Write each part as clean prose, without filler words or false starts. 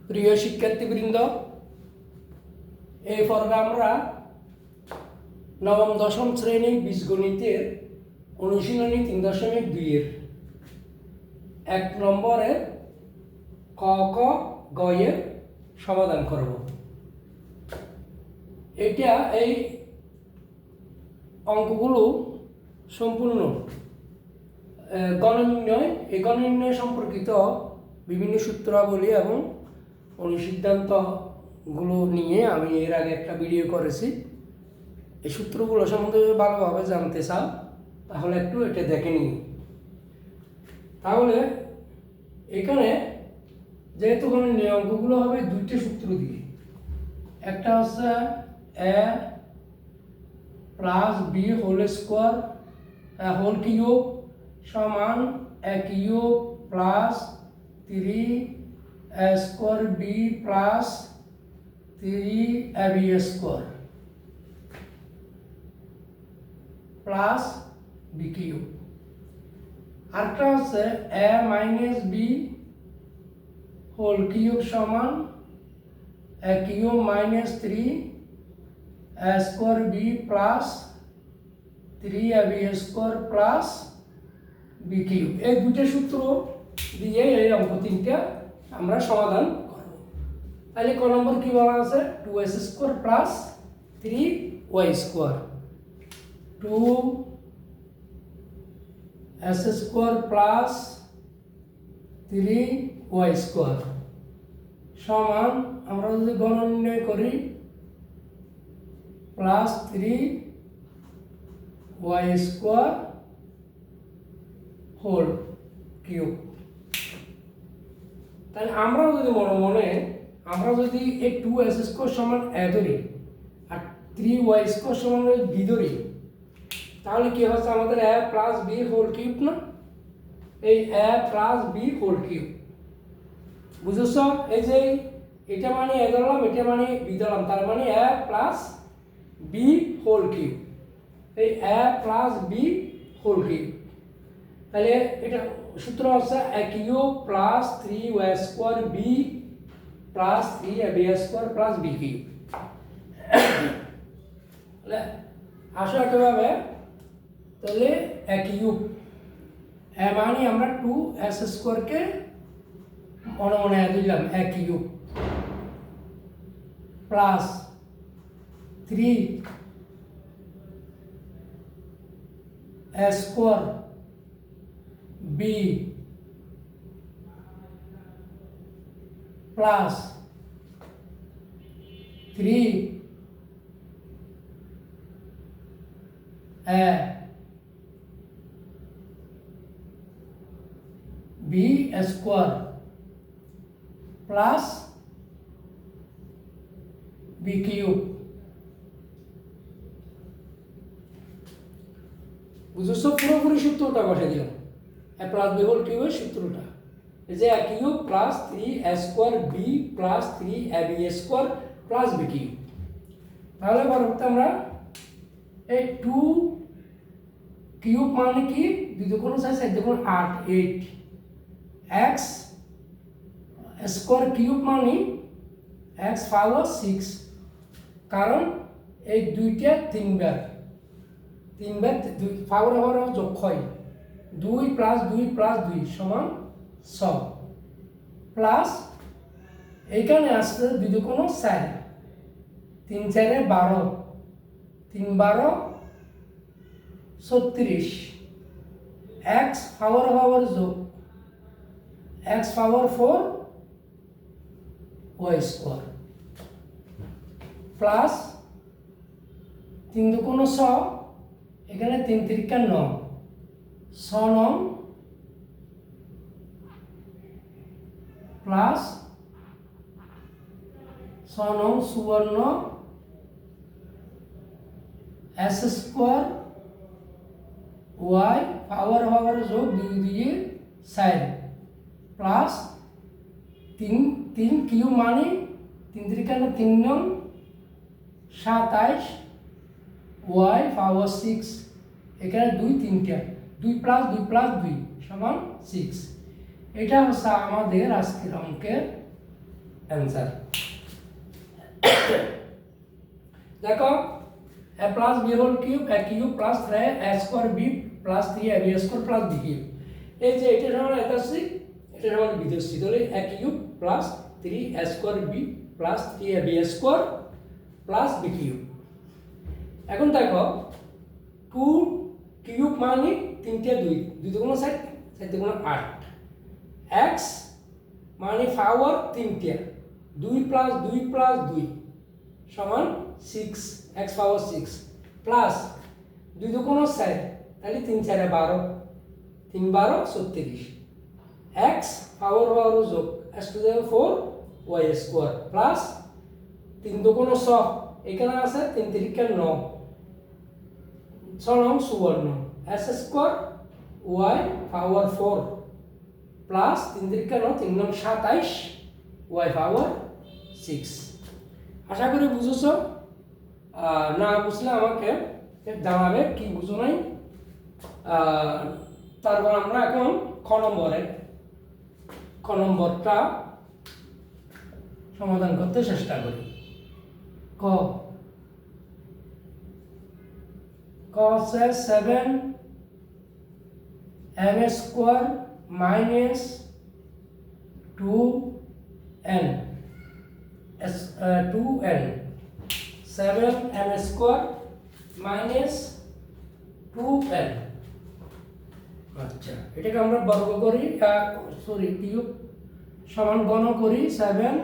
প্রিয় শিক্ষার্থীবৃন্দ, এই পর্বে আমরা নবম দশম শ্রেণী বীজগণিতের অনুশীলনী 3.2 1 নম্বরের ক খ গ এর সমাধান করব। এটা এই অঙ্কগুলো সম্পূর্ণ গণনির্ণয়, এই গণনির্ণয় সম্পর্কিত বিভিন্ন সূত্রাবলী এবং অনুসিদ্ধান্তগুলো নিয়ে আমি এর আগে একটা ভিডিও করেছি। এই সূত্রগুলো সম্বন্ধে ভালোভাবে জানতে চাও তাহলে একটু এটা দেখে নিই। তাহলে এখানে যেহেতু গণনির্ণয় অঙ্কগুলো হবে দুইটা সূত্র দিয়ে, একটা হচ্ছে a plus b whole square whole cube সমান a cube plus 3a square b plus 3ab square plus b cube. আরেকটা হচ্ছে a minus b whole cube সমান a cube minus 3a square b plus 3ab square plus b cube. এই দুটো সূত্র দিয়ে এই অঙ্ক তিনটা আমরা সমাধান করব। তাহলে ক নম্বর কি বলা আছে, 2s square plus 3y square, 2s square plus 3y square সমান, আমরা যদি গণনির্ণয় করি, plus 3y square whole cube. তাহলে আমরা যদি মনে আমরা যদি এই 2s স্কোয়ার সমান a ধরি আর 3y স্কোয়ার সমান b ধরি, তাহলে কি হচ্ছে আমাদের a plus b whole cube না, এই a plus b whole cube. বুঝছ? এই যে এটা মানে a ধরলাম, এটা মানে b ধরলাম, তার মানে a plus b whole cube, এই a plus b whole cube. তাহলে এটা সূত্র হচ্ছে a cube plus 3y square b plus 3ab square plus b cube. তাহলে আসো কিভাবে, তাহলে a কিউব মানে আমরা 2s স্কোয়ারকে মনে দিলাম a cube plus 3a square b plus 3a b square plus b cube. বুঝছো? পুরোপুরি সূত্রটা বসে দিলাম, a প্লাস b হোল কিউবের সূত্রটা, এই যে a cube plus 3a square b plus 3ab square plus b cube. তাহলে পরবর্তী আমরা এই 2 কিউব মানে কি, 2 দুগুণ 4 4 দুগুণ 8 8 x স্কোয়ার কিউব মানে x পাওয়ার 6, কারণ এই দুইটা তিনবার পাওয়ার হওয়ার যোগ হয়, 2 প্লাস 2 প্লাস 2 সমান 6 প্লাস এইখানে আসছে 2 দুগুণ 4 3 4 12 3 12 36 x পাওয়ার যোগ x পাওয়ার 4 y স্কোয়ার প্লাস 3 দুগুণ 6, এখানে 3 3 9 6 9 প্লাস 6 9 54 s স্কোয়ার y পাওয়ার যোগ 2 দিয়ে 4 প্লাস 3 কিউব মানে 3 3 9 27 y পাওয়ার 6, এখানে 2 3টা 2 প্লাস 2 প্লাস 2 সমান 6। এটা হচ্ছে আমাদের আজকের অঙ্কের অ্যান্সার। দেখো a plus b whole cube a cube plus 3a square b plus 3ab square plus b cube, এই যে এটা সমান এতাসি, এটা সমান বিদেশি, তাহলে a cube plus 3a square b plus 3ab square plus b cube. এখন দেখো 2 কিউব মানে 3টে 2, 2 দুগুণ 7, 7 দুগুণ 8, x মানে পাওয়ার 3টে, 2 প্লাস 2 প্লাস 2 সমান 6, x পাওয়ার 6 প্লাস 2 দুগুণ 4, তাহলে 3 4 12, 3 12 36, x পাওয়ার পাওয়ার যোগ x to the 4 y square plus 3 দুগুণ 6, এখানে আছে 3 3 9, 6 9 54, x স্কয়ার y পাওয়ার 4 প্লাস 3 3 9, 3 9 27, y পাওয়ার 6। আশা করি বুঝেছো, না বুঝলে আমাকে জানাবে কি বুঝো নাই। তারপর আমরা এখন খ নম্বরটা সমাধান করতে চেষ্টা করি। ক হচ্ছে 7m square minus 2n 7m square minus 2n। আচ্ছা, এটাকে আমরা বর্গ করি, সরি কিউব সমান গণ করি 7m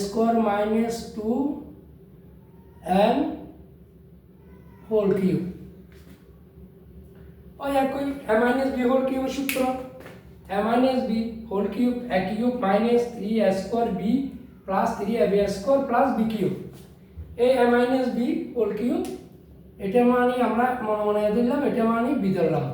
square minus 2n whole cube. ওই একই a minus b whole cube সূত্র, a minus b whole cube a cube minus 3a square b plus 3ab square plus b cube. এই a minus b whole cube এটা মানে আমরা মনে মনে দিলাম, এটা মানে b ধরলাম,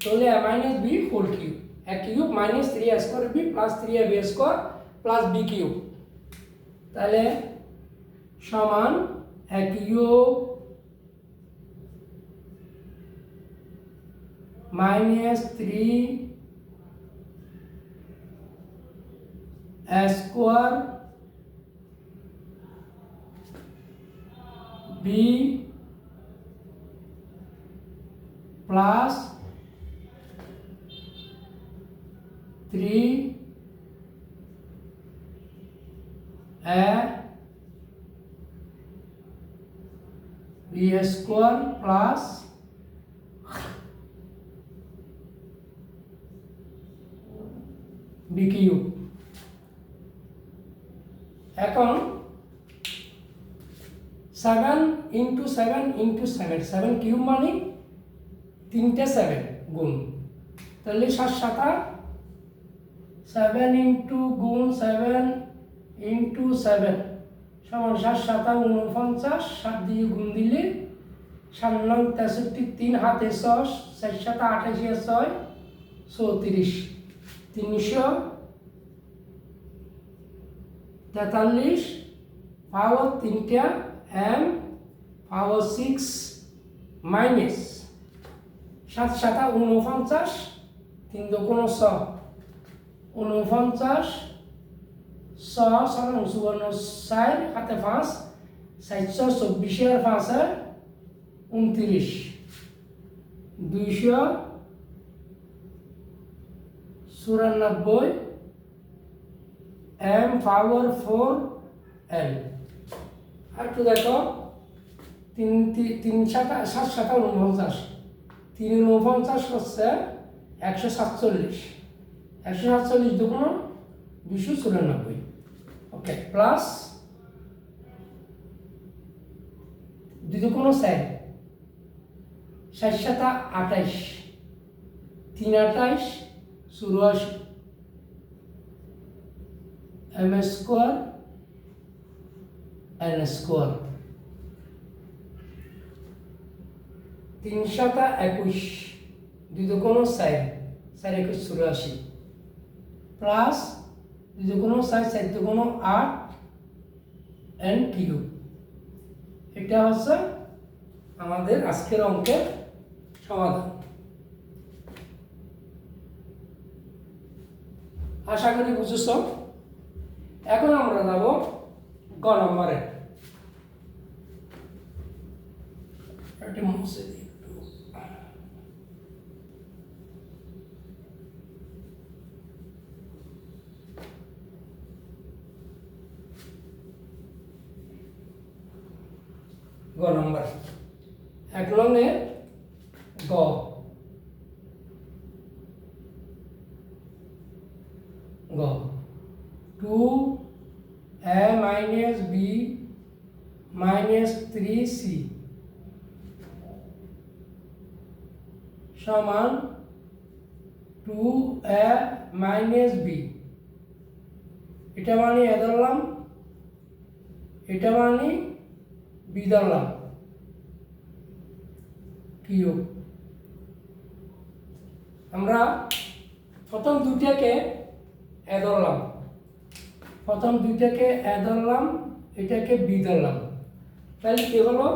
তাহলে a minus b whole cube a cube minus 3a square b plus 3ab square plus b cube, তাহলে সমান a cube minus 3a square b plus 3a b square plus b cube. এখন 7 into 7 into 7, 7 cube মানে 3টে 7 গুণ, তাহলে 7 7 7 into গুণ 7 into 7 সমান 7 7 49, 7 দিয়ে গুণ দিলে 7 9 63, 3 হাতে 6, 4 7 28 6 34, 343 পাওয়ার 3টা m পাওয়ার 6 মাইনাস 7 7 49, 3 দুগুণ 6 49, 6 7 54, 4 হাতে 5, 424 আর 5 29, 294 m পাওয়ার 4 l। আর একটু দেখো 3 7 7 49, 3 49 হচ্ছে 147, 147 দুগুণ 294, ওকে, প্লাস 2 দুগুণ 4, 4 7 28, 3 28 84, m স্কয়ার n স্কয়ার, 3 7 21, 2 দুগুণ 4, 4 21 84 প্লাস 2 দুগুণ 4, 4 দুগুণ 8 n কিউব। এটা হচ্ছে আমাদের আজকের অঙ্কের সমাধান। আশা করি বুঝেছ। এখন আমরা যাব গ নম্বরে। এটা মুছে দিই একটু। গ নম্বর, 1 নং এ গ, গ 2a minus b minus 3c সমান 2a minus b, এটা মানে a ধরলাম, এটা মানে b ধরলাম, কিউব। আমরা প্রথম দুইটাকে a ধরলাম, প্রথম দুইটাকে a ধরলাম, এটাকে b ধরলাম, তাহলে কি হলো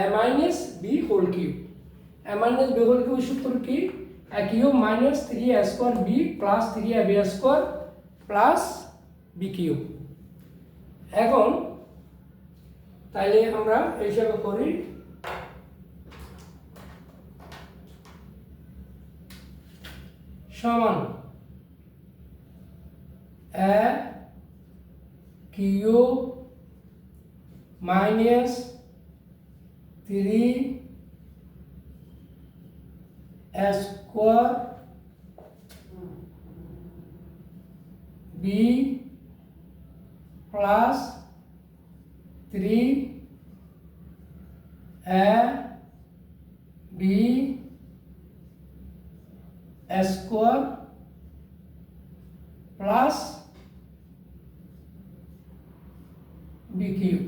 a minus b whole cube. a minus b whole cube সূত্র কি? a cube minus 3a square b plus 3ab square plus b cube. এখন তাইলে আমরা এইসব করি, সমান a cube minus 3 square b plus 3 a b square plus b cube.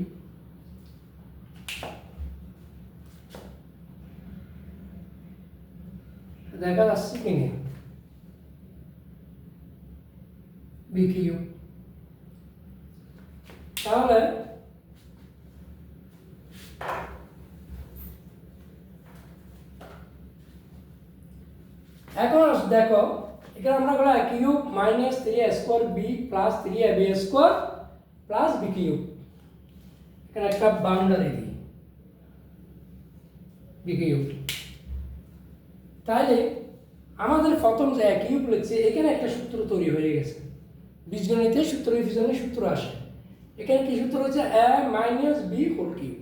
দেখা যাচ্ছে কিনা b কিউব। তাহলে এখন দেখো এখানে আমরা বলা cube minus 3a square b plus 3ab square plus b cube, এখানে একটা বাউন্ডারি দিই b কিউব। তাহলে আমাদের প্রথম যে কিউব লিখছে এখানে একটা সূত্র তৈরি হয়ে গেছে, বীজগণিতের সূত্র ডিভিশনের সূত্র আসে। এখানে কি সূত্র হচ্ছে a minus b whole cube,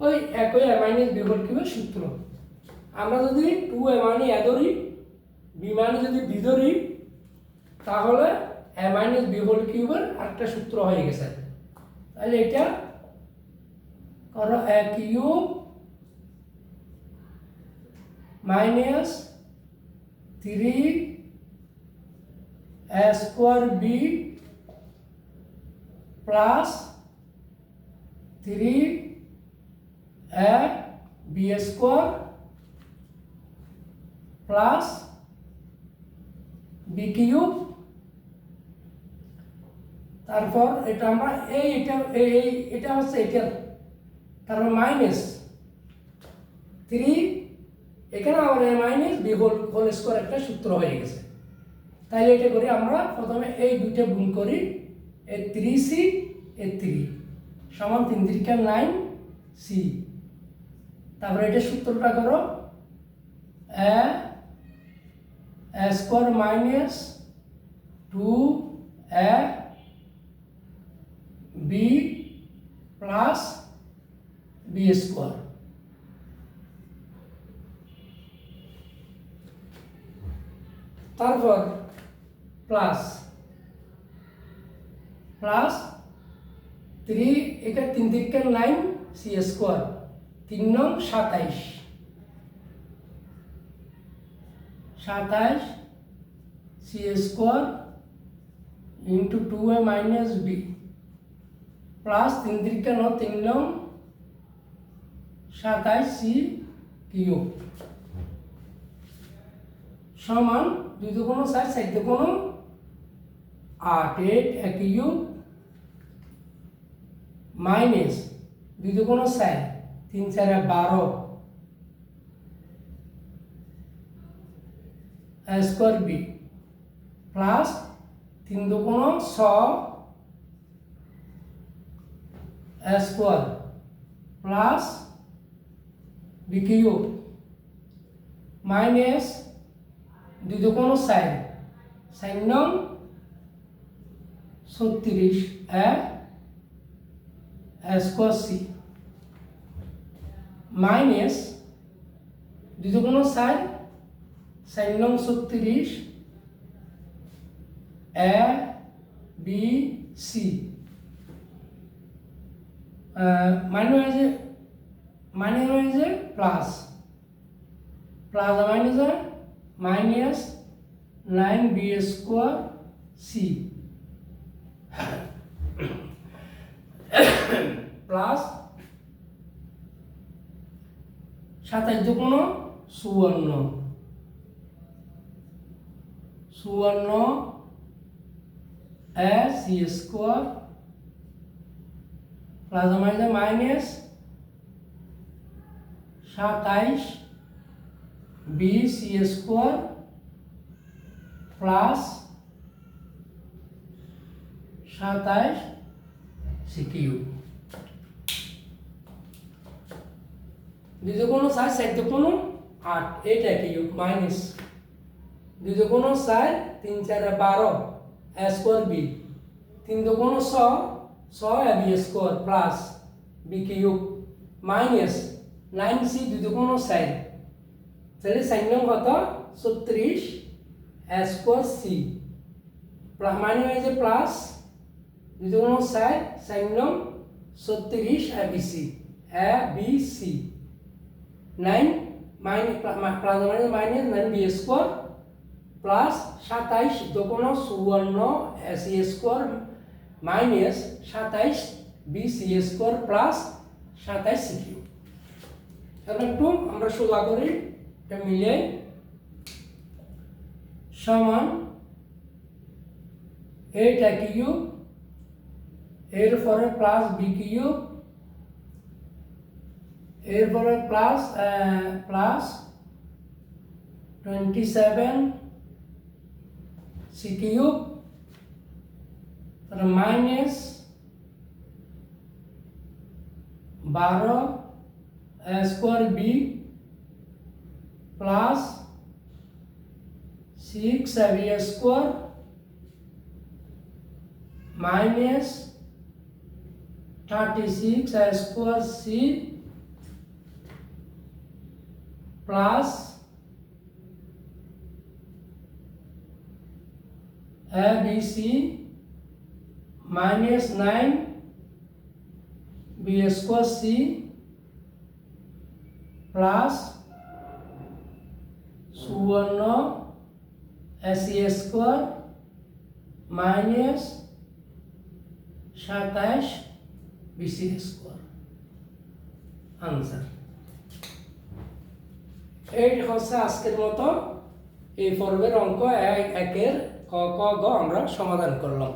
ওই একই a মাইনাস b হোল কিউবের সূত্র। আমরা যদি 2a মানে a ধরি, b মানে যদি b ধরি, তাহলে a মাইনাস b হোল কিউবের একটা সূত্র হয়ে গেছে। তাহলে এটা করো a cube minus 3a square b plus 3a b square plus b cube. তারপর এটা আমরা এটা হচ্ছে এটা, তারপর মাইনাস 3, এখানে আবার a minus b whole square একটা সূত্র হয়ে গেছে। তাহলে এটা করি আমরা প্রথমে এই দুইটা গুণ করি, এই 3c এই 3 সমান 3 3 9c। তারপরে এটা সূত্রটা করো a square minus 2a b plus b square. তারপর প্লাস প্লাস 3, এটা 3 3 9 c square, 3 9 27 c square into 2a minus b plus 3 3 9 3 9 27 c cube সমান 2 2 4 4 2 8 8 a cube minus 2 2 4 3 4 12 a square b plus 3 2 6 a square plus b cube minus 2 দুগুণ sign sign নং 36 a square C minus 2 দুগুণ sign sign নং 36 a b c মানে হয়েছে plus plus minus minus 9 b square c plus 27 দুগুণ 54 a c square plus minus 27 b c square plus 27 c cube 2 দুগুণ 4 7 দুগুণ 8 এটা কিউব মাইনাস 2 দুগুণ 4 3 4 12 এ স্কোয়ার বি 3 দুগুণ 6 a b square plus b cube minus 9 c 2 দুগুণ 4 তাহলে sign নং কত 36 এ স্কোয়ার সি মানে হয়েছে প্লাস 2 দুগুণ 4 সাইন নং 36 a b c 9 plus minus 9 b square plus 27 দুগুণ 54 a c square minus 27 b c square plus 27 c cube. এখন একটু আমরা সোজা করি এটা মিলে সমান 8 এ কিউব এরপরে প্লাস বি কিউব এরপরে প্লাস 27 সি কিউব তাহলে minus 12 a square b plus 6 a b square minus 36 a square c plus a b c minus 9 b square c plus 54 a c square minus 27 b c square answer এই হচ্ছে আজকের মতো এই পর্বের অঙ্ক 1 এর ক খ গ আমরা সমাধান করলাম।